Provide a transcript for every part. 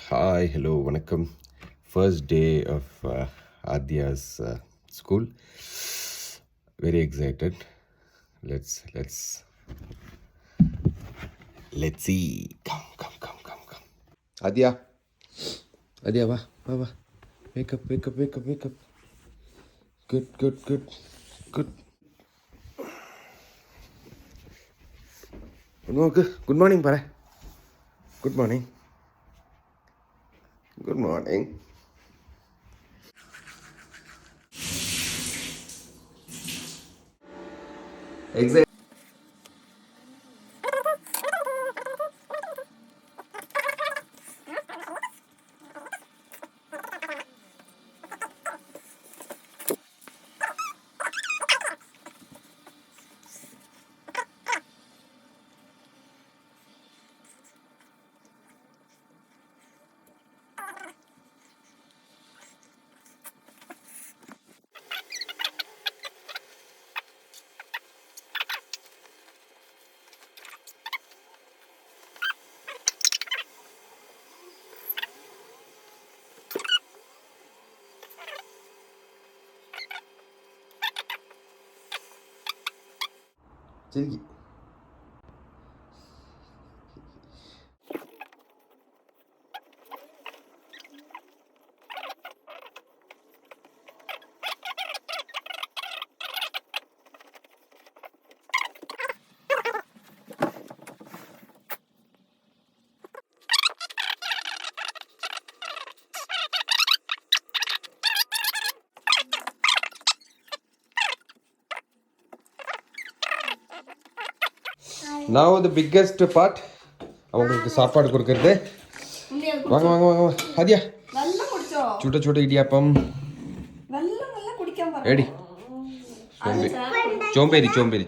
Hi, hello, வணக்கம். First day of Adya's school. Very excited. Let's see. Come. Adya, va. Wake up. Good. Good morning, pare. Good morning. Excited. சரி. Now the biggest part, அவங்களுக்கு சாப்பாடு கொடுக்கறது. வாங்க. ஹதியா, சுட்ட idiyappam ready. சோம்பேறி.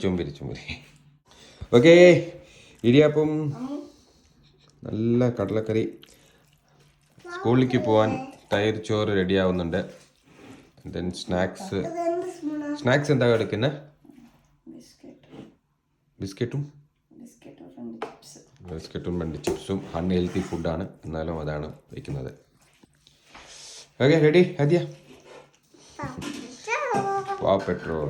Okay, idiyappam, നല്ല കടലക്കറി. സ്കൂളിലേക്ക് പോകാൻ തൈര് ചോറ് റെഡി ആവുന്നുണ്ട്. ദെൻ സ്നാക്സ് എന്താ എടുക്കുന്നത്? ബിസ്ക്കറ്റും 2 ചിപ്സും അൺഹെൽത്തി ഫുഡാണ്, എന്നാലും അതാണ് വയ്ക്കുന്നത്. ഓക്കെ, റെഡി ഹദിയ? പെട്രോൾ.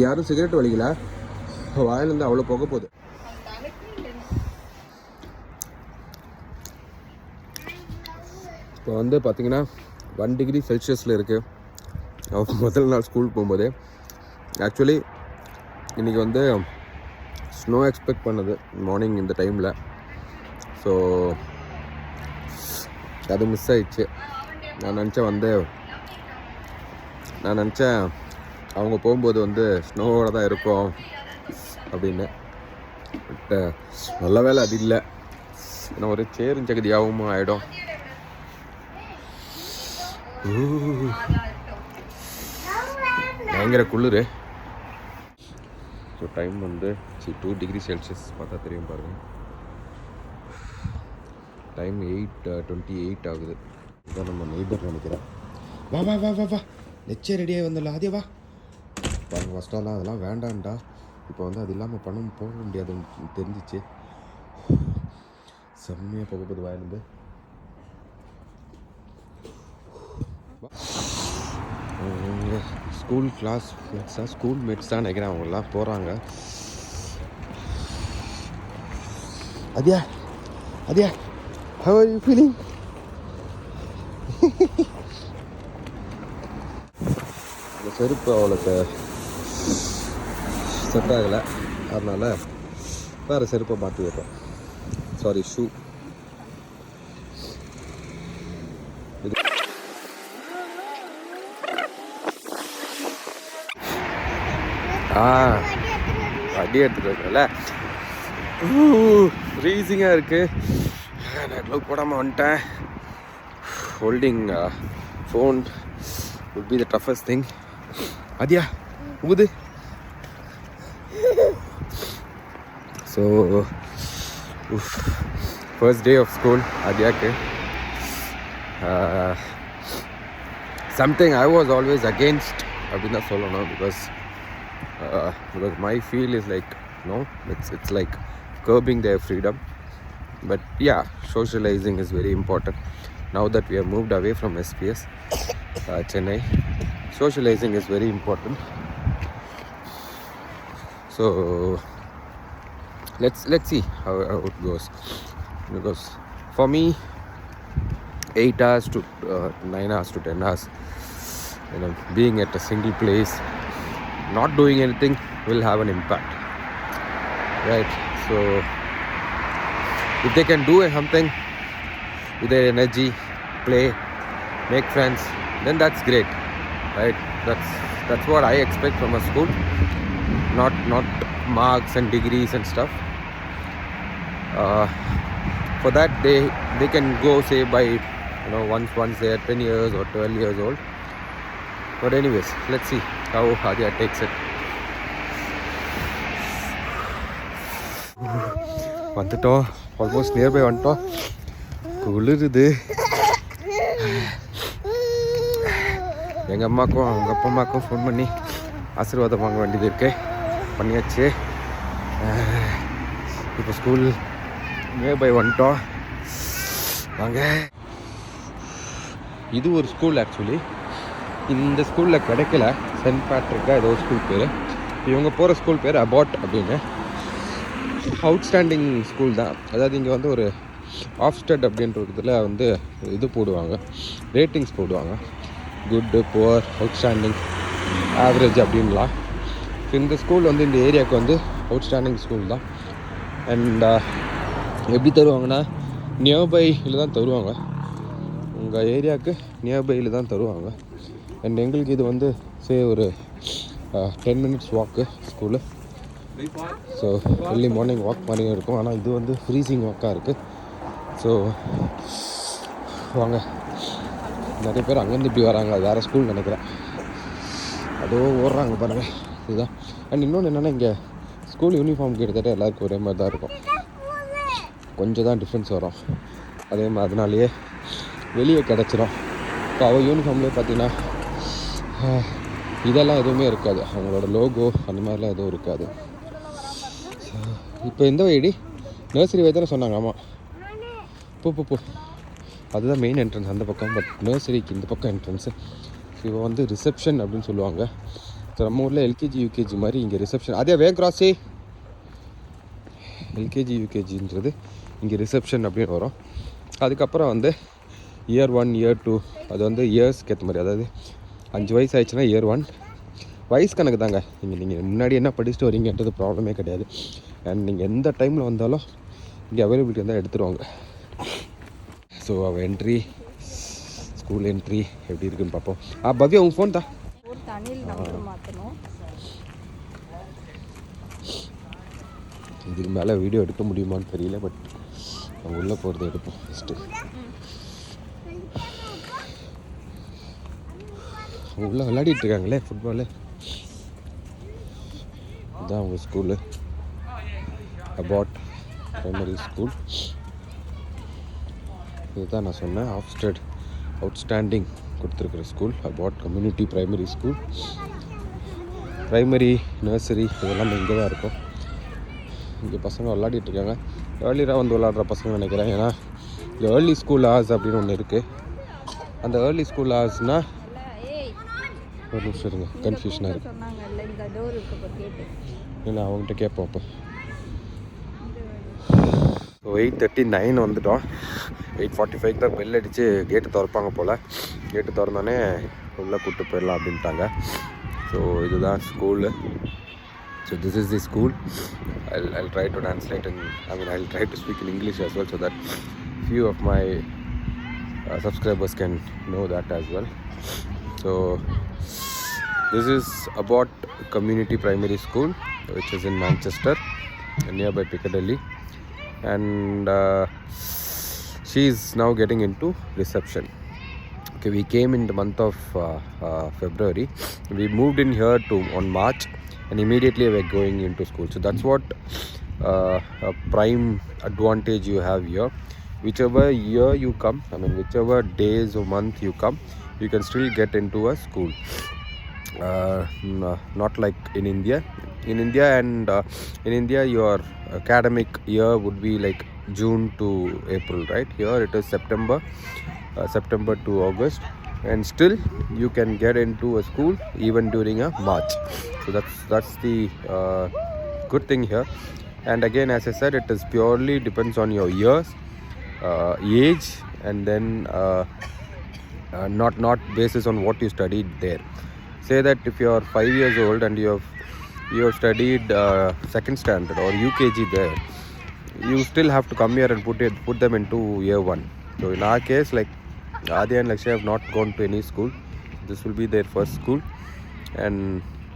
யாரும் சிகரெட் வலிக்கல, வாயிலிருந்து அவ்வளோ புகை போகுது. இப்போ வந்து பார்த்தீங்கன்னா 1 டிகிரி செல்சியஸில் இருக்குது. முதல் நாள் ஸ்கூல் போகும்போது ஆக்சுவலி இன்றைக்கி வந்து ஸ்னோ எக்ஸ்பெக்ட் பண்ணது மார்னிங் இந்த டைமில். ஸோ அது மிஸ் ஆயிடுச்சு. நான் நினச்சேன் அவங்க போகும்போது வந்து ஸ்னோவோடு தான் இருக்கும் அப்படின்னு. பட் நல்ல வேலை அது இல்லை, ஏன்னா ஒரு சேரும் சகதியாகவும் ஆகிடும். பயங்கர குளிர். ஸோ டைம் வந்து 2 டிகிரி செல்சியஸ் பார்த்தா தெரியும் பாருங்கள். டைம் 8:28 ஆகுது. இதான் நம்ம நெய்பர் நினைக்கிறேன். வா நெச்சே ரெடியாக வந்துடலாம். அதே வா பாருங்கள். ஃபஸ்ட்டாலாம் அதெல்லாம் வேண்டாம்டா, இப்போ வந்து அது இல்லாமல் பணம் போக முடியாதுன்னு தெரிஞ்சிச்சு. செம்மையாக போகும்போது வாயிலிருந்து. ஸ்கூல் மேட்ஸ் தான் நினைக்கிறேன், அவங்களாம் போகிறாங்க. Adya, how are you feeling? இந்த செருப்பு அவளுக்கு செட் ஆகலை, அதனால் வேறு செருப்பை மாற்றி வைப்போம். Sorry, shoe. அடி எடுத்துகிட்டு இருக்கல, ஃப்ரீசிங்காக இருக்குது. நான் க்ளவ் போடாமல் வந்துட்டேன். Holding phone would be the toughest thing. Adya, ஊது. So first day of school Adyaக்கு. Something I was always against அப்படின்னு தான் சொல்லணும். because my feel is like No, it's like curbing their freedom. But yeah, socializing is very important. Now that we have moved away from SPS, Chennai, socializing is very important. So let's see how it goes. Because for me, 8 hours to 9 hours to 10 hours, being at a single place, not doing anything will have an impact, right? So if they can do something with their energy, play, make friends, then that's great, right? That's what I expect from a school, not marks and degrees and stuff. For that they can go, say, by once they are 10 years or 12 years old. But anyways, let's see how Adya takes it. வந்துட்டோம், almost nearby வந்துட்டோம். குளிருது. எங்கள் அம்மாக்கும் அவங்க அப்பா அம்மாக்கும் phone பண்ணி ஆசீர்வாதம் வாங்க வேண்டியது இருக்கு. பண்ணியாச்சு. இப்போ ஸ்கூல் நியர்பை வந்துட்டோம். வாங்க. இது ஒரு ஸ்கூல். ஆக்சுவலி இந்த ஸ்கூலில் கிடைக்கல. சென்ட் பேட்ரிக்கா ஏதோ ஸ்கூல் பேர். இவங்க போகிற ஸ்கூல் பேர் அபாட் அப்படின்னு. அவுட்ஸ்டாண்டிங் ஸ்கூல் தான். அதாவது இங்கே வந்து ஒரு ஆஃப்ஸ்டட் அப்படின்ற இதில் வந்து இது போடுவாங்க, ரேட்டிங்ஸ் போடுவாங்க. குட்டு, புவர், அவுட்ஸ்டாண்டிங், ஆவரேஜ் அப்படின்லாம். இந்த ஸ்கூல் வந்து இந்த ஏரியாவுக்கு வந்து அவுட்ஸ்டாண்டிங் ஸ்கூல் தான். அண்ட் எப்படி தருவாங்கன்னா, நியர்பையில் தான் தருவாங்க. உங்கள் ஏரியாவுக்கு நியர்பையில் தான் தருவாங்க. அண்ட் எங்களுக்கு இது வந்து ஒரு 10 minutes வாக்கு school. So early morning walk மாதிரியும் இருக்கும். ஆனால் இது வந்து ஃப்ரீசிங் வாக்காக இருக்குது. ஸோ வாங்க. நிறைய பேர் அங்கேருந்து இப்படி வராங்க. அது வேறு ஸ்கூல் நினைக்கிறேன். அதோ ஓடுறாங்க பாருங்கள். இதுதான். அண்ட் இன்னொன்று என்னென்னா, இங்கே ஸ்கூல் யூனிஃபார்ம் கிட்டத்தட்ட எல்லாருக்கும் ஒரே மாதிரி தான் இருக்கும். கொஞ்சம் தான் டிஃப்ரென்ஸ் வரும். அதே மாதிரி அதனாலேயே வெளியே கிடச்சிரும். இப்போ அவள் யூனிஃபார்ம்லேயே பார்த்தீங்கன்னா இதெல்லாம் எதுவுமே இருக்காது. அவங்களோட லோகோ அந்த மாதிரிலாம் எதுவும் இருக்காது. இப்போ எந்த வயடி நர்சரி வயதானே சொன்னாங்க. ஆமாம், போ அதுதான் மெயின் என்ட்ரன்ஸ் அந்த பக்கம். பட் நர்சரிக்கு இந்த பக்கம் என்ட்ரன்ஸு. ஸோ இவன் வந்து ரிசப்ஷன் அப்படின்னு சொல்லுவாங்க. ஸோ நம்ம ஊரில் எல்கேஜி யூகேஜி மாதிரி இங்கே ரிசப்ஷன். அதே கிராஸி எல்கேஜி யூகேஜின்றது இங்கே ரிசப்ஷன் அப்படின்னு வரும். அதுக்கப்புறம் வந்து இயர் 1 இயர் 2 அது வந்து இயர்ஸ்க்கு ஏற்ற மாதிரி. அதாவது 5 வயசு ஆயிடுச்சுன்னா இயர் 1. வயசு கணக்கு தாங்க. நீங்கள் முன்னாடி என்ன படிச்சுட்டு வரீங்கன்றது ப்ராப்ளமே கிடையாது. அண்ட் நீங்கள் எந்த டைமில் வந்தாலும் இங்கே அவைலபிலிட்டி இருந்தால் எடுத்துருவாங்க. ஸோ அவள் என்ட்ரி, ஸ்கூல் என்ட்ரி எப்படி இருக்குன்னு பார்ப்போம். பவ்யா உங்கள் ஃபோன் தான். இதுக்கு மேலே வீடியோ எடுக்க முடியுமான்னு தெரியல. பட் அவங்க உள்ளே போகிறத எடுப்போம் ஃபஸ்ட்டு. அவங்க உள்ளே விளையாடிட்டு இருக்காங்களே ஃபுட்பாலு. இதுதான் அவங்க ஸ்கூலு, அபாட் ப்ரைமரி ஸ்கூல். இதுதான் நான் சொன்னேன், ஆஃப்ஸ்டட் அவுட்ஸ்டாண்டிங் கொடுத்துருக்குற school, Abbot community primary school. Primary, nursery இதெல்லாம் இங்கே தான் இருக்கும். இங்கே பசங்க விளையாடிட்டு இருக்காங்க. ஏர்லியராக வந்து விளையாடுற பசங்க நினைக்கிறேன். ஏன்னா ஏர்லி ஸ்கூல் ஹார்ஸ் அப்படின்னு ஒன்று இருக்குது. அந்த ஏர்லி ஸ்கூல் ஹார்ஸ்னால் ஒரு நிமிஷம் இருங்க, கன்ஃபியூஷனாக இருக்குது. இல்லை அவங்ககிட்ட கேட்போம். அப்போ 8:39 வந்துட்டோம். 8:45 தான் பெல் அடித்து கேட்டு திறப்பாங்க போல். கேட்டு திறந்தோடனே உள்ளே கூப்பிட்டு போயிடலாம் அப்படின்ட்டாங்க. ஸோ இதுதான் school. So this is the school. I'll try to translate and I'll try to speak in English as well so that few of my subscribers can know that as well. So this is Abbott Community Primary School, which is in Manchester, nearby Piccadilly, and she is now getting into reception. Okay, we came in the month of February. We moved in here on March, and immediately we're going into school. So that's what a prime advantage you have here. Whichever year you come, whichever days or month you come, you can still get into a school. Not like in India. in India, and in India your academic year would be like June to April, right? Here it is September to August, and still you can get into a school even during a March. So that's the good thing here. And again, as I said, it is purely depends on your years, age, and then not basis on what you studied there. Say that if you are 5 years old and you have studied second standard or UKG there, you still have to come here and put them into year 1. So in our case, like Adya and Lakshya have not gone to any school. This will be their first school, and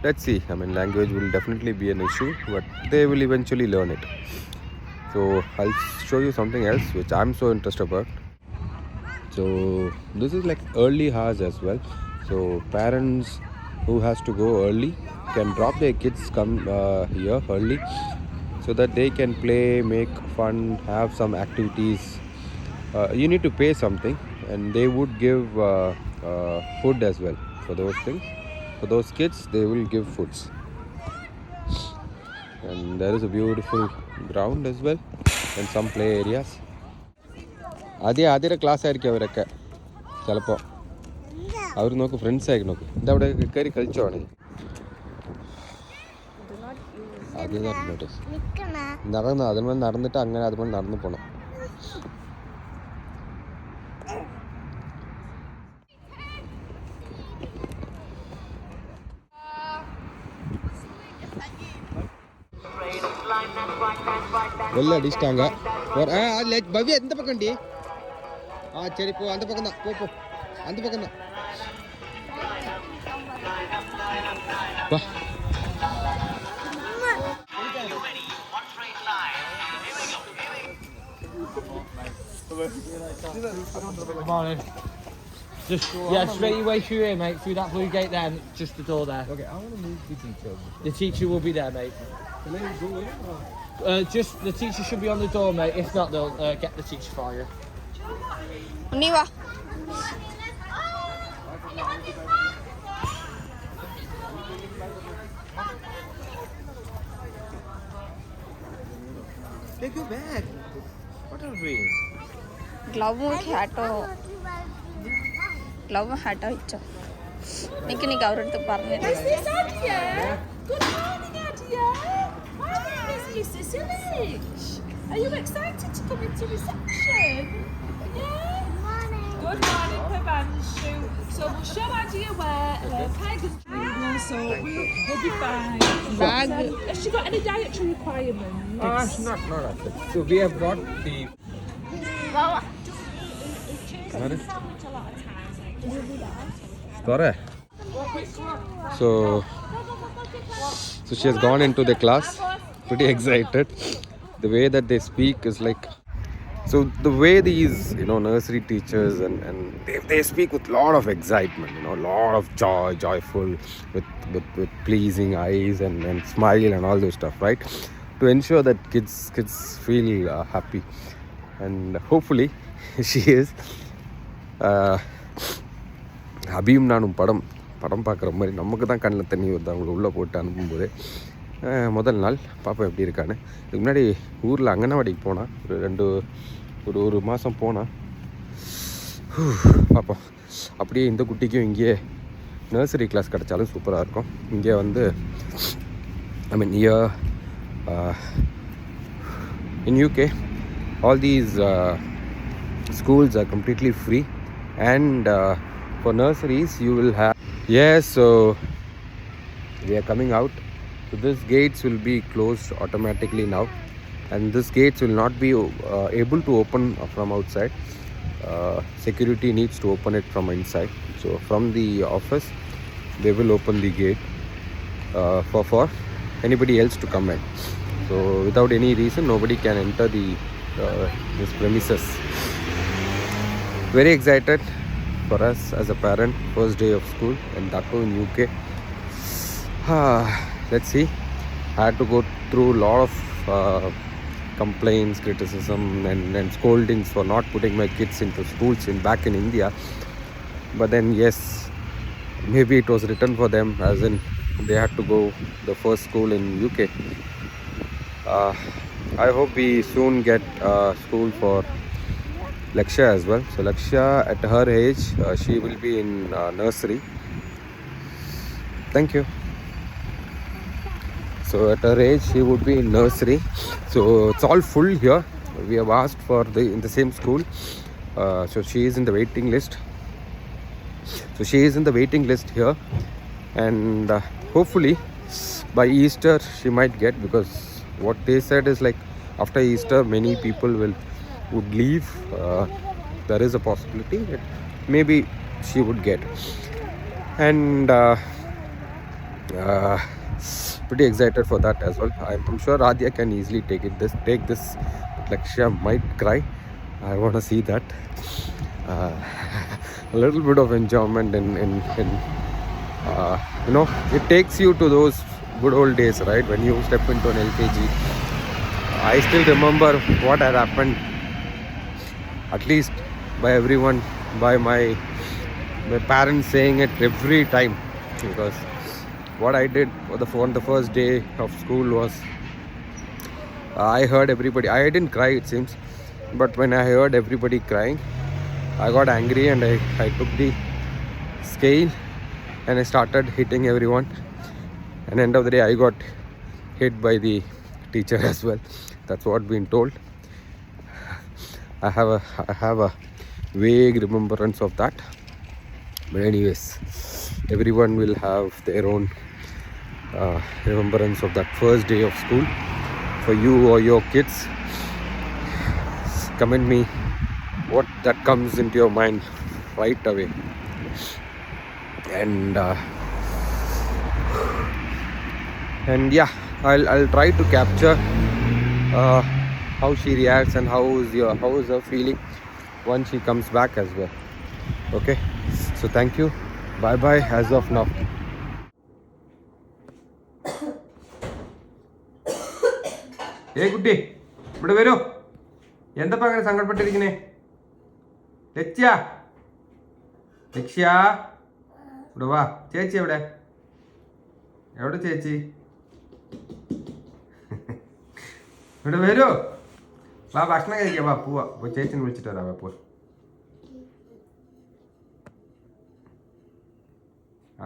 let's see. I mean, language will definitely be an issue, but they will eventually learn it. So I'll show you something else which I'm so interested about. So this is like early hours as well. So parents who has to go early can drop their kids come here early, so that they can play, make fun, have some activities. You need to pay something, and they would give food as well for those things. For those kids, they will give foods. And there is a beautiful ground as well, and some play areas. അതേ class ആയിരിക്കും അവരൊക്കെ ചിലപ്പോൾ. അവർ നോക്ക് ഫ്രണ്ട്സായിരിക്കും നോക്ക്. എന്താ അവിടെ കയറി കളിച്ചോണേ. അതിന്മേൽ നടന്നിട്ട് അങ്ങനെ അതുപോലെ നടന്നു പോകണം. வெளில அடிச்சிட்டாங்க. பவ்யா எந்த பக்கம்டி? சரி போ, அந்த பக்கம் தான். போ அந்த பக்கம் தான். Good morning. Straight your way through here, mate. Through that blue gate there, and just the door there. Okay, I want to meet the teacher. The teacher will be there, mate. Can I go in? Just the teacher should be on the door, mate. If not, they'll get the teacher for you. Niva. Take your bag. What are we? Glove hat icho. Nikki avradthu parne. Is this Adia? Good morning, Adia. My name is Mrs. Illich. Are you excited to come into reception? Yeah? Good morning, Pavanchu. So we'll show Adia where Tiger's so we'll be fine. Bag. Has she got any dietary requirements? Not actually. So we have got the... So she has gone into the class, pretty excited. The way that they speak is like, so the way these nursery teachers and they speak with lot of excitement, lot of joyful, with pleasing eyes and smile and all those stuff, right, to ensure that kids feel happy. And hopefully she is. அபியும் நானும் படம் பார்க்குற மாதிரி நமக்கு தான் கண்ணில் தண்ணி வருது அவங்கள உள்ளே போட்டு அனுப்பும்போது. முதல் நாள் பாப்பா எப்படி இருக்கான்னு. இதுக்கு முன்னாடி ஊரில் அங்கனவாடிக்கு போனால் ஒரு மாதம் போனால் பார்ப்போம். அப்படியே இந்த குட்டிக்கும் இங்கேயே நர்சரி கிளாஸ் கிடச்சாலும் சூப்பராக இருக்கும். இங்கே வந்து ஐ மீன் in UK all these schools are completely free, and for nurseries you will have so we are coming out. So this gates will be closed automatically now, and this gates will not be able to open from outside. Security needs to open it from inside. So from the office they will open the gate for anybody else to come in. So without any reason nobody can enter this premises. Very excited for us as a parent, first day of school, and that too in UK. Let's see. I had to go through a lot of complaints, criticism and scoldings for not putting my kids into schools back in India. But then yes, maybe it was written for them, as in they had to go the first school in UK. I hope we soon get school for Lakshya as well. So Lakshya, at her age, she will be in nursery. Thank you. So at her age, she would be in nursery. So it's all full here. We have asked for in the same school. So she is in the waiting list. So she is in the waiting list here, and hopefully by Easter she might get, because what they said is like after Easter many people would leave. There is a possibility that maybe she would get, and pretty excited for that as well. I'm sure Radhya can easily take this. Lakshya might cry. I want to see that. A little bit of enjoyment in it takes you to those good old days, right, when you step into an LKG. I still remember what had happened, at least by everyone, by my parents saying it every time, because what I did on the first day of school was I heard everybody. I didn't cry, it seems, but when I heard everybody crying, I got angry and I took the scale and I started hitting everyone. And end of the day, I got hit by the teacher as well. That's what been told. I have a vague remembrance of that. But anyways, everyone will have their own remembrance of that first day of school. For you or your kids, comment me what that comes into your mind right away. And yeah, I'll try to capture how she reacts and how is her feeling once she comes back as well. Okay, so thank you, bye bye as of now. Hey കുട്ടി, ഇവിടെ വരൂ. എന്തപ്പാ അങ്ങനെ സങ്കടപ്പെട്ടിരിക്കണേ? ലക്ഷ്യ, ഇവിടെ വാ. ചേച്ചി എവിടെ ചേച്ചി? ഇവിടെ വരൂ. വാ, ഭക്ഷണം കഴിക്കാം. വാ, പോവാ. ചേച്ചിനെ വിളിച്ചിട്ട് വരാം. വാ, പോ.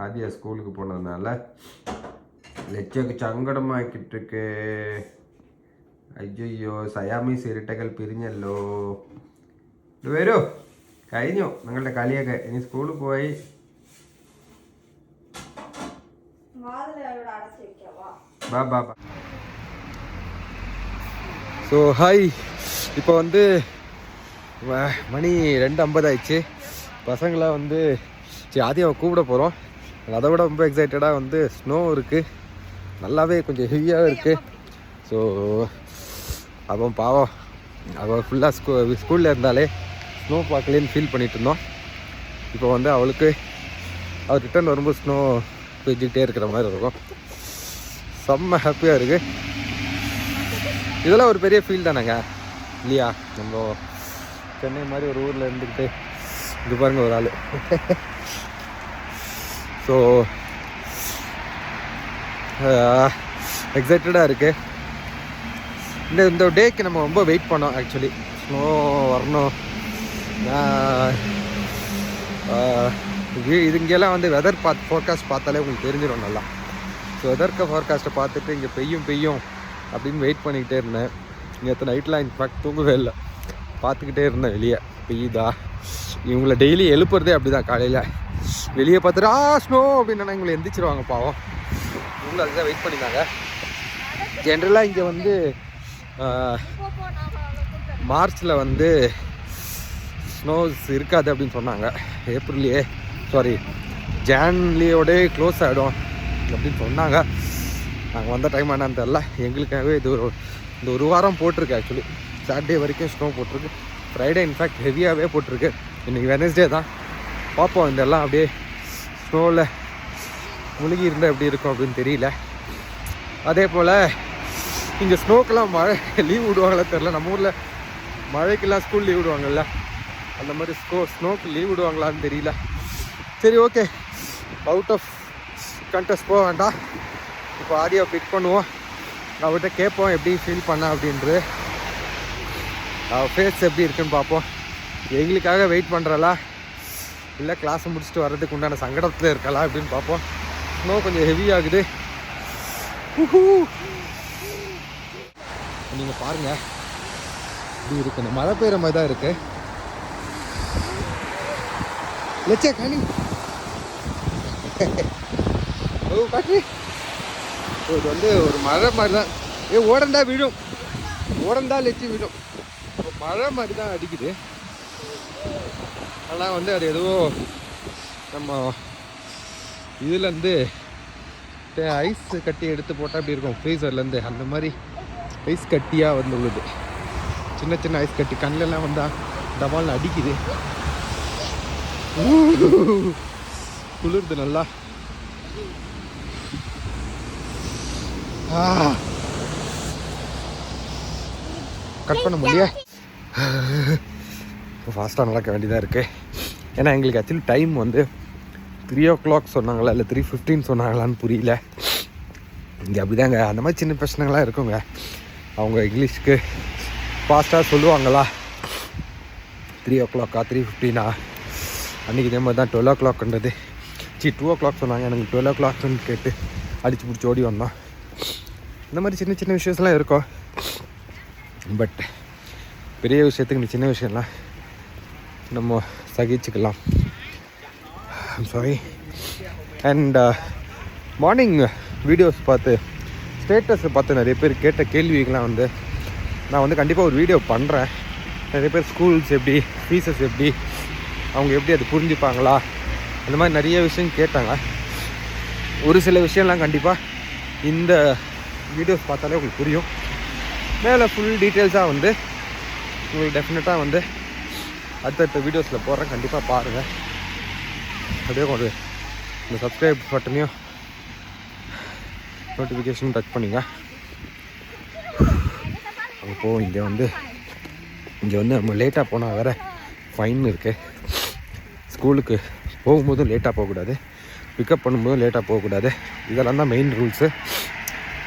ஆதியா ஸ்கூலுக்கு போனதுனால லட்சியக்கு சங்கடமாக்கிட்டு இருக்கு. അയ്യോ, സയാമീസ് ഇരട്ടകൾ പിരിഞ്ഞല്ലോ. ഇത് വരൂ, കഴിഞ്ഞു നിങ്ങളുടെ കളിയൊക്കെ. ഇനി സ്കൂളിൽ പോയി. ബാ ബാ ബാ. ஸோ ஹாய், இப்போ வந்து மணி 2:50 ஆயிடுச்சு. பசங்களை வந்து ஆதியாவை கூப்பிட போகிறோம். அதை விட ரொம்ப எக்ஸைட்டடாக வந்து ஸ்னோ இருக்குது, நல்லாவே கொஞ்சம் ஹெவியாகவே இருக்குது. ஸோ அவன் பாவம், அவள் ஃபுல்லாக ஸ்கூலில் இருந்தாலே ஸ்னோ பார்க்கலேன்னு ஃபீல் பண்ணிகிட்டு இருந்தோம். இப்போ வந்து அவளுக்கு அவர் ரிட்டர்ன் வரும்போது ஸ்னோ பெஞ்சிக்கிட்டே இருக்கிற மாதிரி இருக்கும். செம்ம ஹாப்பியாக இருக்குது. இதெல்லாம் ஒரு பெரிய ஃபீல் தானேங்க, இல்லையா? நம்ம சென்னை மாதிரி ஒரு ஊரில் இருந்துக்கிட்டு இது பாருங்க ஒரு ஆள். ஸோ எக்ஸைட்டடாக இருக்குது. இந்த டேக்கு நம்ம ரொம்ப வெயிட் பண்ணோம். ஆக்சுவலி ஸ்னோ வரணும். இது இங்கெல்லாம் வந்து வெதர் ஃபோர்காஸ்ட் பார்த்தாலே உங்களுக்கு தெரிஞ்சிடும் நல்லா. ஸோ வெதர்க்கு ஃபோர்காஸ்ட்டை பார்த்துட்டு இங்கே பெய்யும் அப்படின்னு வெயிட் பண்ணிக்கிட்டே இருந்தேன். நேற்று நைட்லாம் இன்ஃபேக்ட் தூங்கவே இல்லை, பார்த்துக்கிட்டே இருந்தேன் வெளியே பெய்யுதா. இவங்களை டெய்லி எழுப்புறதே அப்படி தான். காலையில் வெளியே பார்த்துட்டு ஸ்னோ அப்படின்னா இவங்களை எந்திரிச்சிருவாங்க பாவம். இவங்களும் அதுதான் வெயிட் பண்ணியிருந்தாங்க. ஜென்ரலாக இங்கே வந்து மார்ச்சில் வந்து ஸ்னோஸ் இருக்காது அப்படின்னு சொன்னாங்க. ஏப்ரல்லையே ஜான்லேயோடே க்ளோஸ் ஆகிடும் அப்படின்னு சொன்னாங்க. நாங்கள் வந்த டைம் என்னன்னு தெரில. எங்களுக்காகவே இந்த ஒரு வாரம் போட்டிருக்கு. ஆக்சுவலி சாட்டர்டே வரைக்கும் ஸ்னோ போட்டிருக்கு. ஃப்ரைடே இன்ஃபேக்ட் ஹெவியாகவே போட்டிருக்கு. இன்றைக்கி வெனஸ்டே தான். பார்ப்போம் இதெல்லாம் அப்படியே ஸ்னோவில் முழுகி இருந்தால் எப்படி இருக்கும் அப்படின்னு தெரியல. அதே போல் இங்கே ஸ்னோக்கெல்லாம் மழை லீவ் விடுவாங்களா தெரில. நம்ம ஊரில் மழைக்கெல்லாம் ஸ்கூல் லீவ் விடுவாங்கல்ல, அந்த மாதிரி ஸ்னோக்கு லீவ் விடுவாங்களான்னு தெரியல. சரி, ஓகே. அவுட் ஆஃப் கண்டெஸ்ட் போக வேண்டாம். இப்போ ஆடியோ பிக் பண்ணுவோம், அவர்கிட்ட கேட்போம் எப்படி ஃபீல் பண்ணா அப்படின்றது, அவள் ஃபேஸ் எப்படி இருக்குன்னு பார்ப்போம். எங்களுக்காக வெயிட் பண்ணுறாளா இல்லை கிளாஸை முடிச்சுட்டு வர்றதுக்கு உண்டான சங்கடத்தில் இருக்கலாம் அப்படின்னு பார்ப்போம். இன்னும் கொஞ்சம் ஹெவி ஆகுது. நீங்கள் பாருங்கள் இப்படி இருக்கு, இந்த மழை பெய்கிற மாதிரி தான் இருக்கு. லட்சா காணி ஓ காட்டி இது வந்து ஒரு மழை மாதிரி தான். ஓடண்டா விழும், ஓடண்டா லட்சி விழும். மழை மாதிரி தான் அடிக்குது. ஆனால் வந்து அது எதுவோ நம்ம இதுலேருந்து ஐஸ் கட்டி எடுத்து போட்டால் அப்படி இருக்கும் ஃப்ரீசர்லேருந்து, அந்த மாதிரி ஐஸ் கட்டியாக வந்து உள்ளது. சின்ன சின்ன ஐஸ் கட்டி கண்ணிலெல்லாம் வந்தால் டபால்னு அடிக்குது. குளிர்து நல்லா. கட் பண்ண முடியல. இப்போ ஃபாஸ்ட்டாக நடக்க வேண்டியதாக இருக்குது. ஏன்னா எங்களுக்கு ஆக்சுவலி டைம் வந்து 3 o'clock சொன்னாங்களா இல்லை 3:15 சொன்னாங்களான்னு புரியல. இங்கே அப்படிதாங்க, அந்த மாதிரி சின்ன பிரச்சனைகள்லாம் இருக்குங்க. அவங்க இங்கிலீஷ்க்கு ஃபாஸ்ட்டாக சொல்லுவாங்களா 3 o'clock 3:15 அன்றைக்கி இதே மாதிரி தான் 12 o'clockன்றது 2 o'clock சொன்னாங்க. எனக்கு 12 o'clockன்னு கேட்டு அடித்து பிடிச்சி ஓடி வந்தோம். இந்த மாதிரி சின்ன சின்ன விஷயம்லாம் இருக்கும். பட் பெரிய விஷயத்துக்கு இந்த சின்ன விஷயம்லாம் நம்ம சகிச்சுக்கலாம். சாரி. அண்ட் மார்னிங் வீடியோஸ் பார்த்து ஸ்டேட்டஸை பார்த்து நிறைய பேர் கேட்ட கேள்விகள்லாம் வந்து நான் வந்து கண்டிப்பாக ஒரு வீடியோ பண்ணுறேன். நிறைய பேர் ஸ்கூல்ஸ் எப்படி, ஃபீஸஸ் எப்படி, அவங்க எப்படி அது புரிஞ்சுப்பாங்களா, அந்த மாதிரி நிறைய விஷயம் கேட்டாங்க. ஒரு சில விஷயம்லாம் கண்டிப்பாக இந்த வீடியோஸ் பார்த்தாலே உங்களுக்கு புரியும். மேலே ஃபுல் டீட்டெயில்ஸாக வந்து உங்களுக்கு டெஃபினட்டாக வந்து அடுத்தடுத்த வீடியோஸில் போடுறேன். கண்டிப்பாக பாருங்கள். அப்படியே ஒரு இந்த சப்ஸ்கிரைப் பட்டனையும் நோட்டிஃபிகேஷனும் டச் பண்ணிங்க. அப்போது இங்கே வந்து நம்ம லேட்டாக போனால் வேறு ஃபைன் இருக்குது. ஸ்கூலுக்கு போகும்போதும் லேட்டாக போகக்கூடாது, பிக்கப் பண்ணும்போதும் லேட்டாக போகக்கூடாது. இதெல்லாம் தான் மெயின் ரூல்ஸு.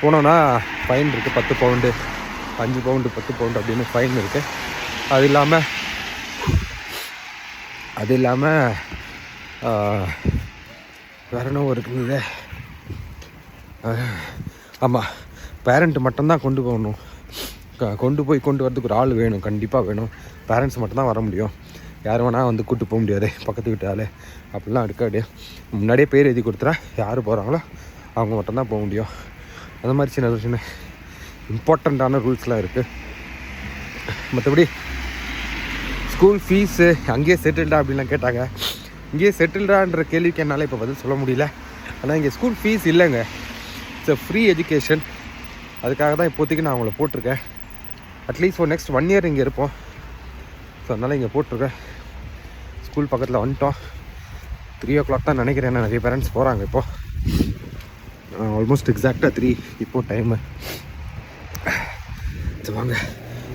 போனோன்னா ஃபைன் இருக்குது, 10 பவுண்டு 5 பவுண்டு 10 பவுண்டு அப்படின்னு ஃபைன் இருக்குது. அது இல்லாமல் வேற என்ன இருக்குது. ஆமாம், பேரண்ட்டு மட்டும்தான் கொண்டு போகணும். கொண்டு வரதுக்கு ஒரு ஆள் வேணும், கண்டிப்பாக வேணும். பேரண்ட்ஸ் மட்டும்தான் வர முடியும். யார் வேணால் வந்து கூப்பிட்டு போக முடியாது, பக்கத்து வீட்டு ஆள் அப்படிலாம் இருக்காது. முன்னாடியே பேர் எழுதி கொடுத்துட்டா யார் போகிறாங்களோ அவங்க மட்டும்தான் போக முடியும். அந்த மாதிரி சின்ன இம்பார்ட்டண்ட்டான ரூல்ஸ்லாம் இருக்குது. மற்றபடி ஸ்கூல் ஃபீஸு அங்கேயே செட்டில்டா அப்படின்லாம் கேட்டாங்க. இங்கேயே செட்டில்டான்ற கேள்விக்கு என்னால் இப்போ பதில் சொல்ல முடியல. ஆனால் இங்கே ஸ்கூல் ஃபீஸ் இல்லைங்க, இட்ஸ் அ ஃப்ரீ எஜுகேஷன். அதுக்காக தான் இப்போதைக்கு நான் அவங்கள போட்டிருக்கேன். அட்லீஸ்ட் ஃபார் நெக்ஸ்ட் 1 year இங்கே இருப்போம். ஸோ அதனால் இங்கே போட்டிருக்கேன். ஸ்கூல் பக்கத்தில் வந்துட்டோம். 3 o'clock தான் நினைக்கிறேன். நிறைய பேரண்ட்ஸ் போகிறாங்க இப்போது. ஆல்மோஸ்ட் எக்ஸாக்டாக 3 இப்போது டைமு. சரி வாங்க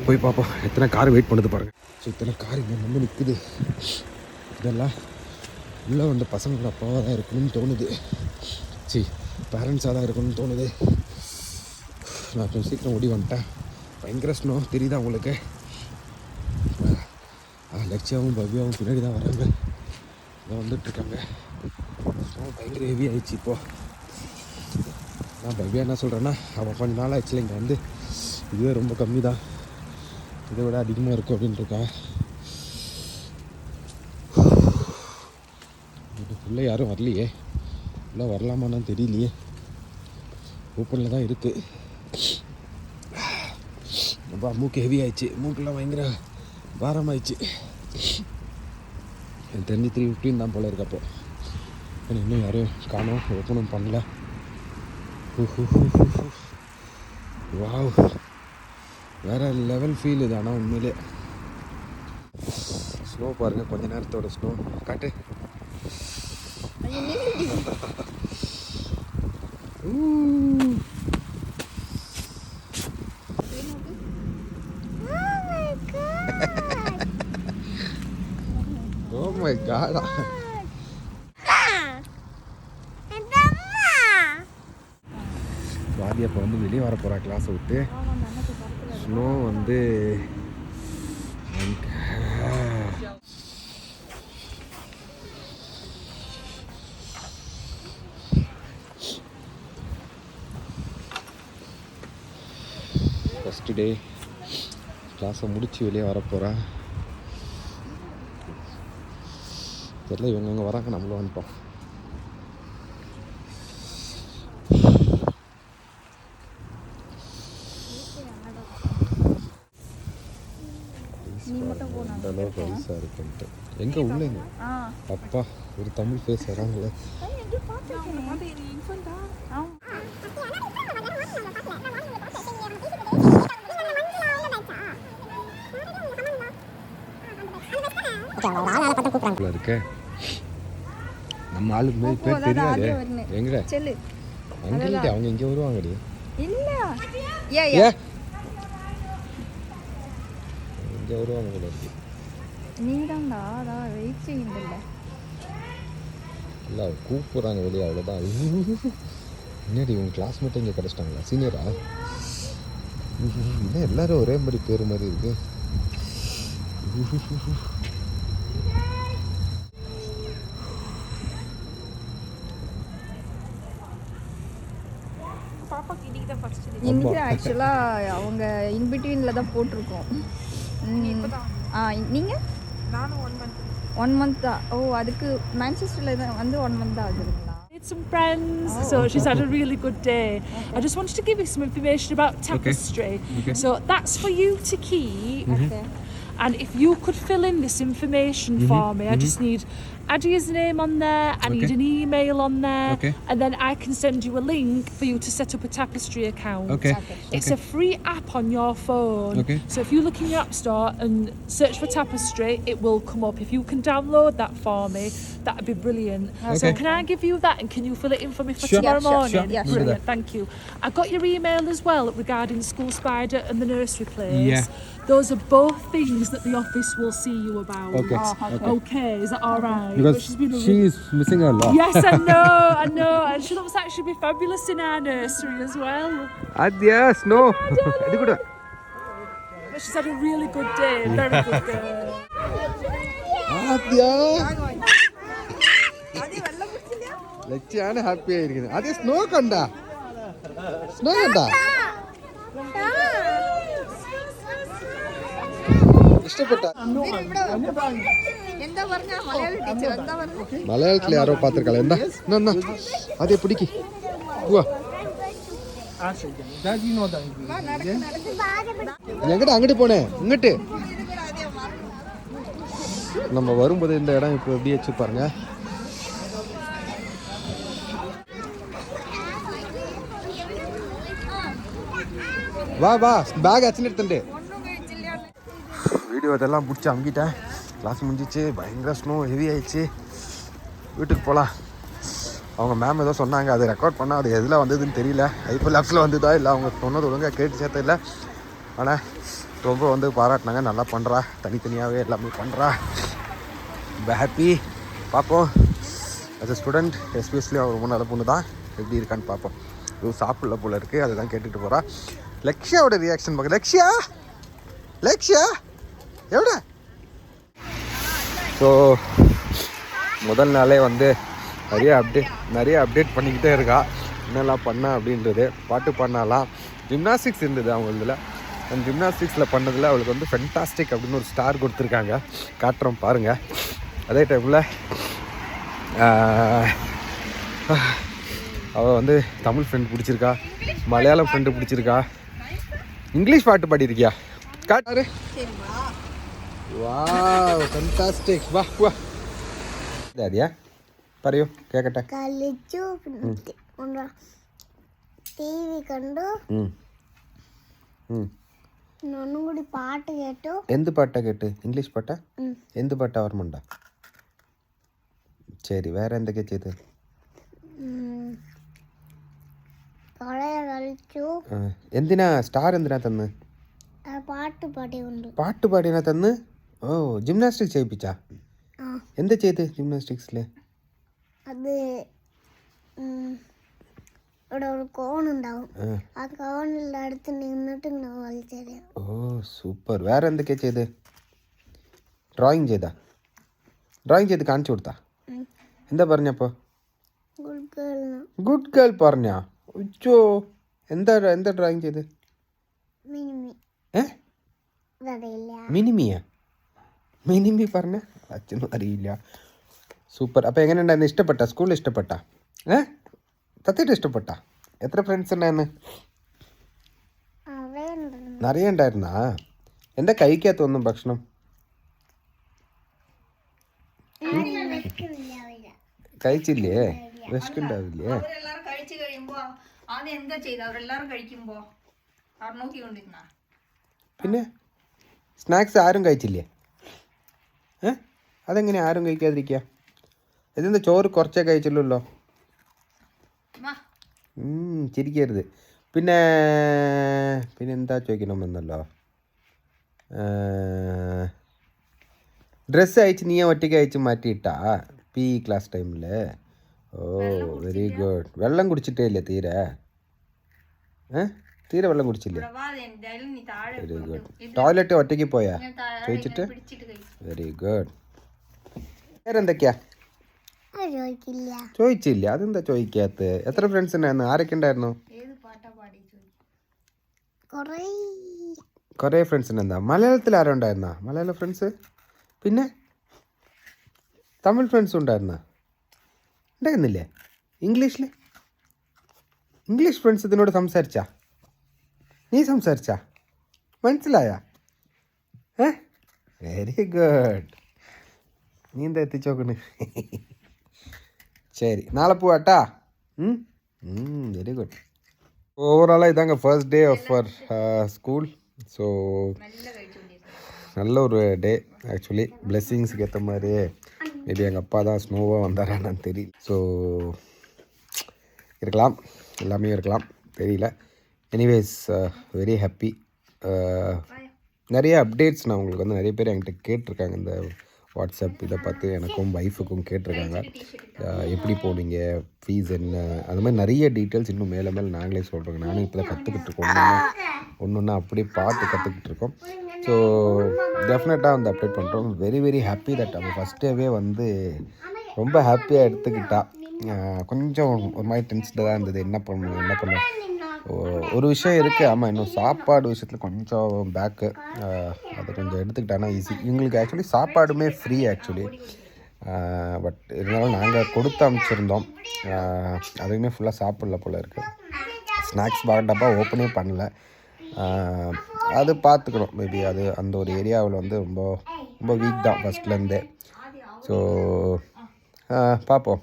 போய் பார்ப்போம் எத்தனை கார் வெயிட் பண்ணுது பாருங்கள். ஸோ இத்தனை கார் இங்கே வந்து நிற்குது. இதெல்லாம் உள்ளே வந்த பசங்களோட அப்பாவாக தான் இருக்கணும்னு தோணுது. பேரண்ட்ஸாக தான் இருக்கணும்னு தோணுது. நான் கொஞ்சம் சீக்கிரம் ஓடி வந்துட்டேன். பயங்கர ஸ்னோ தெரியுதா உங்களுக்கு? லட்சியாவும் பவ்யாவும் பின்னாடி தான் வராங்க, இதான் வந்துட்டுருக்காங்க. ஸ்னோ பயங்கர ஹெவி ஆகிடுச்சு இப்போது. நான் பவ்யா என்ன சொல்கிறேன்னா, அவன் கொஞ்ச நாள் ஆயிடுச்சுல இங்கே வந்து, இதுவே ரொம்ப கம்மி தான், இதை விட அதிகமாக இருக்கும் அப்படின்ட்டுருக்கா. உள்ளே யாரும் வரலையே, உள்ளே வரலாமான்னு தெரியலையே. ஓப்பனில் தான் இருக்குது. அப்பா மூக்கு ஹெவி ஆயிடுச்சு, மூக்கெல்லாம் பயங்கர பாரமாயிடுச்சு. எனக்கு தெரிஞ்சு 3:15 தான் போல இருக்கப்போ. இன்னும் யாரும் காணோம், ஓப்பனும் பண்ணல. வாவ், வேறு லெவல் ஃபீல் இது. ஆனால் உண்மையிலே ஸ்னோ பாருங்கள், கொஞ்ச நேரத்தோட ஸ்னோ காட்டு. Oh my god. வெளியே வர போகிறா கிளாஸை விட்டு. ஸ்னோ வந்து ஃபஸ்ட்டு டே கிளாஸை முடித்து வெளியே வர போகிறா. தெரியல இவங்க எங்கே வராங்க, நம்மளும் வந்துட்டோம். பெருசாக இருக்குன்ட்டு எங்கே உள்ளேங்க அப்பா ஒரு தமிழ் ஃபேஸ் வராங்களே. இருக்கு நம்ம ஆளுக்கு மாதிரி பேர் தெரியாது. எங்க அங்கிட்ட அவங்க இங்கே வருவாங்கடி. இங்கே வருவாங்க போல இருக்கு. இல்லை கூப்பிட்றாங்க வெளியே, அவ்வளோதான். என்னடி உங்க கிளாஸ்மேட் இங்கே கிடச்சிட்டாங்களா? சீனியரா? இல்லை எல்லாரும் ஒரே மாதிரி பேர் மாதிரி இருக்கு. இன்னைக்கு ஆக்சுவலாக அவங்க இன்பிட்வீனில் தான் போட்டிருக்கோம். நீங்கள் நானும் 1 month தான். ஓ அதுக்கு மான்செஸ்டரில் தான் வந்து 1 month தான் ஆகுதுங்களா? Some friends, so she's had a really good day. I just wanted to give you some information about Tapestry. So that's for you to keep. And if you could fill in this information for me, I just need Adia's name on there, I need an email on there, and then I can send you a link for you to set up a Tapestry account. It's a free app on your phone. So if you look in your app store and search for Tapestry, it will come up. If you can download that for me, that would be brilliant. So can I give you that and can you fill it in for me for tomorrow morning? Yeah, brilliant, thank you. I got your email as well regarding School Spider and the nursery place. Those are both things that the office will see you about. Okay, is that all right? Because she is missing a lot. Yes, I know. And she looks like she'll be fabulous in our nursery as well. Yes, no. But she's had a really good day, very good day. ലക്ഷ്യാണ് happy ആയിരിക്കുന്നത്. അതെ snow കണ്ടാ ഇഷ്ടപ്പെട്ട? മലയാളത്തിൽ ആരോ പാത്രക്കള എന്താ എന്നാ അതെ പിടിക്ക് പോവാ. எங்கிட்ட அங்கிட்டு போனேன் இங்கிட்டு. நம்ம வரும்போது இந்த இடம் இப்போ எப்படி வச்சு பாருங்க. வா பேக் அச்சுன்னு எடுத்துட்டு வீடியோ இதெல்லாம் பிடிச்சி அமுக்கிட்டேன். கிளாஸ் முடிஞ்சிச்சு, பயங்கர ஸ்னோ ஹெவி ஆயிடுச்சு. வீட்டுக்கு போகலாம். அவங்க மேம் ஏதோ சொன்னாங்க, அது ரெக்கார்ட் பண்ணால் அது எதில் வந்ததுன்னு தெரியல. இப்போ லேப்ஸில் வந்துதா இல்லை அவங்க சொன்னது ஒழுங்காக கேட்டு சேர்த்த இல்லை. ஆனால் ரொம்ப வந்து பாராட்டினாங்க, நல்லா பண்ணுறா, தனித்தனியாகவே எல்லாமே பண்ணுறா, ரொம்ப ஹாப்பி. பார்ப்போம். as a ஸ்டூடெண்ட் எஸ்பெஷலி அவர் ரொம்ப நல்ல பொண்ணு தான், எப்படி இருக்கான்னு பார்ப்போம். எதுவும் சாப்பிடல போல இருக்குது, அதுதான் கேட்டுட்டு போகிறா. லக்ஷியாவோட ரியாக்ஷன் பார்க்க. லக்ஷியா எவ்வளோ? ஸோ முதல் நாளே வந்து நிறைய அப்டேட் பண்ணிக்கிட்டே இருக்கா, என்னெல்லாம் பண்ண அப்படின்றது. பாட்டு பண்ணாலாம், ஜிம்னாஸ்டிக்ஸ் இருந்தது அவங்க இதில். அந்த ஜிம்னாஸ்டிக்ஸில் பண்ணதில் அவளுக்கு வந்து ஃபென்டாஸ்டிக் அப்படின்னு ஒரு ஸ்டார் கொடுத்துருக்காங்க, காட்டுறோம் பாருங்கள். அதே டைமில் அவள் வந்து தமிழ் ஃப்ரெண்ட் பிடிச்சிருக்கா, மலையாளம் ஃப்ரெண்டு பிடிச்சிருக்கா, இங்கிலீஷ் பாட்டு பாடியிருக்கியா? காட்டாரு. വാവ് ഫാന്റാസ്റ്റിക്. വാ വാ ദാദിയാ പറയൂ കേക്കട്ടെ. കളിച്ചു, ടിവി കണ്ടു, ഒന്നും കൂടി പാട്ട് കേട്ടു. എന്ത് പാട്ടാ കേട്ട്? ഇംഗ്ലീഷ് പാട്ടാ? എന്ത് പാട്ടാ ഓർമ്മയുണ്ടോ? ശരി, വേറെ എന്തൊക്കെയാ ചെയ്ത്? കളിച്ചു. എന്തിനാ സ്റ്റാർ എന്തിനാ തന്ന്? പാട്ട് പാടിയുണ്ട്. പാട്ട് പാടിനാ തന്ന്? ഓ, ജിംനാസ്റ്റിക്സ് ചെയ്യിപ്പിച്ചാ? എന്താ ചെയ്ത് ജിംനാസ്റ്റിക്സില്? അത് അവിടെ ഒരു കോണുണ്ടാവും ആ കോണിൻ്റെ അടുത്ത് നിന്നിട്ട് ഇങ്ങനെ വലിച്ചെറിയാം. ഓ സൂപ്പർ. വേറെ എന്തൊക്കെയാ ചെയ്ത്? ഡ്രോയിങ് ചെയ്ത് കാണിച്ചു കൊടുത്താ? എന്താ പറഞ്ഞപ്പോൾ? Good girl. ഗുഡ് ഗേൾ പറഞ്ഞാ? ഉച്ചോ, എന്താ ഡ്രോയിങ് ചെയ്ത്? മിനിമി. അതറിയില്ല. മിനിമി പറഞ്ഞ അച്ഛനും അറിയില്ല. സൂപ്പർ. അപ്പോൾ എങ്ങനെ ഉണ്ടായിരുന്നു? ഇഷ്ടപ്പെട്ട? സ്കൂളിൽ ഇഷ്ടപ്പെട്ട? സത്യമായിട്ട് ഇഷ്ടപ്പെട്ട? എത്ര ഫ്രണ്ട്സ് ഉണ്ടായിരുന്നു? നിറയെ ഉണ്ടായിരുന്നാ? എന്താ കഴിക്കാത്തൊന്നും ഭക്ഷണം? കഴിച്ചില്ലേ? വിശക്കുണ്ടാവില്ലേ? അവരെല്ലാരും കഴിച്ചു കഴിയുമ്പോ ആദ്യം എന്താ ചെയ്ത? അവരെല്ലാരും കഴിക്കുമ്പോ അവർ നോക്കിക്കൊണ്ടിരുന്ന പിന്നെ സ്നാക്സ് ആരും കഴിച്ചില്ലേ? അതെങ്ങനെ ആരും കഴിക്കാതിരിക്കുക? ഇതെന്താ ചോറ് കുറച്ചേ കഴിച്ചുള്ളൂ? ചിരിക്കരുത്. പിന്നെ എന്താ ചോദിക്കണമെന്നല്ലോ? ഡ്രസ്സ് അയച്ച് നീ ഒറ്റയ്ക്ക് അയച്ച് മാറ്റിയിട്ടാ പി ക്ലാസ് ടൈമിൽ? ഓ വെരി ഗുഡ്. വെള്ളം കുടിച്ചിട്ടേ ഇല്ലേ തീരെ? തീരെ വെള്ളം കുടിച്ചില്ലേ? Very good. ടോയ്ലറ്റ് ഒറ്റയ്ക്ക് പോയാ ചോദിച്ചിട്ട്? Very good. വേറെന്തൊക്കെയാ ചോദിച്ചില്ല? അതെന്താ ചോദിക്കാത്ത? എത്ര ഫ്രണ്ട്സ് ഉണ്ടായിരുന്നു? ആരൊക്കെ ഉണ്ടായിരുന്നു? കുറേ ഫ്രണ്ട്സ് ഉണ്ടായിരുന്നാ? മലയാളത്തിൽ ആരോ ഉണ്ടായിരുന്നാ? മലയാള ഫ്രണ്ട്സ്? പിന്നെ തമിഴ് ഫ്രണ്ട്സ് ഉണ്ടായിരുന്നാ? ഉണ്ടായിരുന്നില്ലേ? ഇംഗ്ലീഷ് ഫ്രണ്ട്സ് ഇതിനോട് സംസാരിച്ചാ? നീ സംസാരിച്ചാ? മനസ്സിലായാ? Very good. നീ എന്താ എത്തിച്ചോക്കണ്? சரி நாளை போவாட்டா? Very good. ஓவராலாக இதாங்க first day of our school. So நல்ல ஒரு டே ஆக்சுவலி. பிளெஸ்ஸிங்ஸுக்கு ஏற்ற மாதிரியே மேபி எங்கள் அப்பா தான் ஸ்னோவாக வந்தாரான்னு தெரியல. ஸோ இருக்கலாம், எல்லாமே இருக்கலாம், தெரியல. Anyways very happy. நிறைய அப்டேட்ஸ் நான் உங்களுக்கு வந்து நிறைய பேர் என்கிட்ட கேட்டிருக்காங்க. இந்த வாட்ஸ்அப் இதை பார்த்து எனக்கும் ஒய்ஃபுக்கும் கேட்டிருக்காங்க, எப்படி போனீங்க, ஃபீஸ் என்ன, அது மாதிரி நிறைய டீட்டெயில்ஸ் இன்னும் மேலே நாங்களே சொல்கிறோங்க. நானும் இப்போ தான் கற்றுக்கிட்டு இருக்கோம், ஒன்று அப்படியே பார்த்து கற்றுக்கிட்டு இருக்கோம். ஸோ டெஃபினட்டாக வந்து அப்டேட் பண்ணுறோம். வெரி வெரி ஹாப்பி தட் அவள் ஃபஸ்ட் டேவே வந்து ரொம்ப ஹாப்பியாக எடுத்துக்கிட்டா. கொஞ்சம் ஒரு மாதிரி டென்ஸ்டாக தான் இருந்தது, என்ன பண்ணணும். ஒரு விஷயம் இருக்குது, ஆமாம், இன்னும் சாப்பாடு விஷயத்தில் கொஞ்சம் பேக்கு. அதை கொஞ்சம் எடுத்துக்கிட்டானா ஈஸி. இவங்களுக்கு ஆக்சுவலி சாப்பாடுமே ஃப்ரீ ஆக்சுவலி. பட் இருந்தாலும் நாங்கள் கொடுத்து அனுப்பிச்சிருந்தோம், அதுவுமே ஃபுல்லாக சாப்பிடல போல் இருக்குது. ஸ்நாக்ஸ் டப்பா ஓப்பனே பண்ணல. அது பார்த்துக்கணும், மேபி அது அந்த ஒரு ஏரியாவில் வந்து ரொம்ப ரொம்ப வீக் தான் ஃபஸ்ட்லேருந்தே. ஸோ பார்ப்போம்,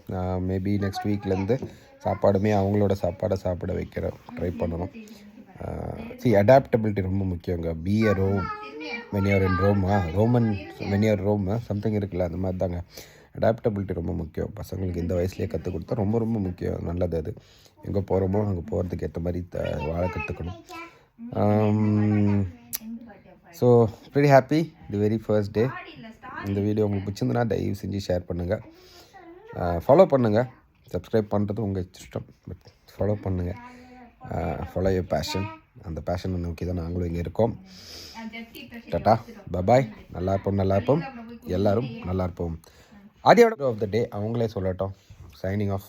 மேபி நெக்ஸ்ட் வீக்லேருந்து சாப்பாடுமே அவங்களோட சாப்பாடை சாப்பிட வைக்கிற ட்ரை பண்ணணும். அடாப்டபிலிட்டி ரொம்ப முக்கியங்க. Be a Rome when you are in Roman when you are Rome something இருக்குல்ல, அந்த மாதிரி தாங்க. அடாப்டபிலிட்டி ரொம்ப முக்கியம். பசங்களுக்கு இந்த வயசுலேயே கற்றுக் கொடுத்தா ரொம்ப ரொம்ப முக்கியம், நல்லது. அது எங்கே போகிறோமோ அங்கே போகிறதுக்கு ஏற்ற மாதிரி வாழ கற்றுக்கணும். So very happy the very first day. இந்த வீடியோ உங்களுக்கு பிடிச்சிருந்துன்னா தயவு செஞ்சு ஷேர் பண்ணுங்கள், ஃபாலோ பண்ணுங்கள். சப்ஸ்கிரைப் பண்ணுறது உங்கள் இஷ்டம், பட் ஃபாலோ பண்ணுங்கள். Follow your fashion. அந்த பேஷனை நோக்கி தான் நாங்களும் இங்கே இருக்கோம். Tata bye bye. நல்லா இருப்போம், எல்லோரும் நல்லா இருப்போம். ஆடியோட ஆஃப் த டே அவங்களே சொல்லட்டும். Signing off.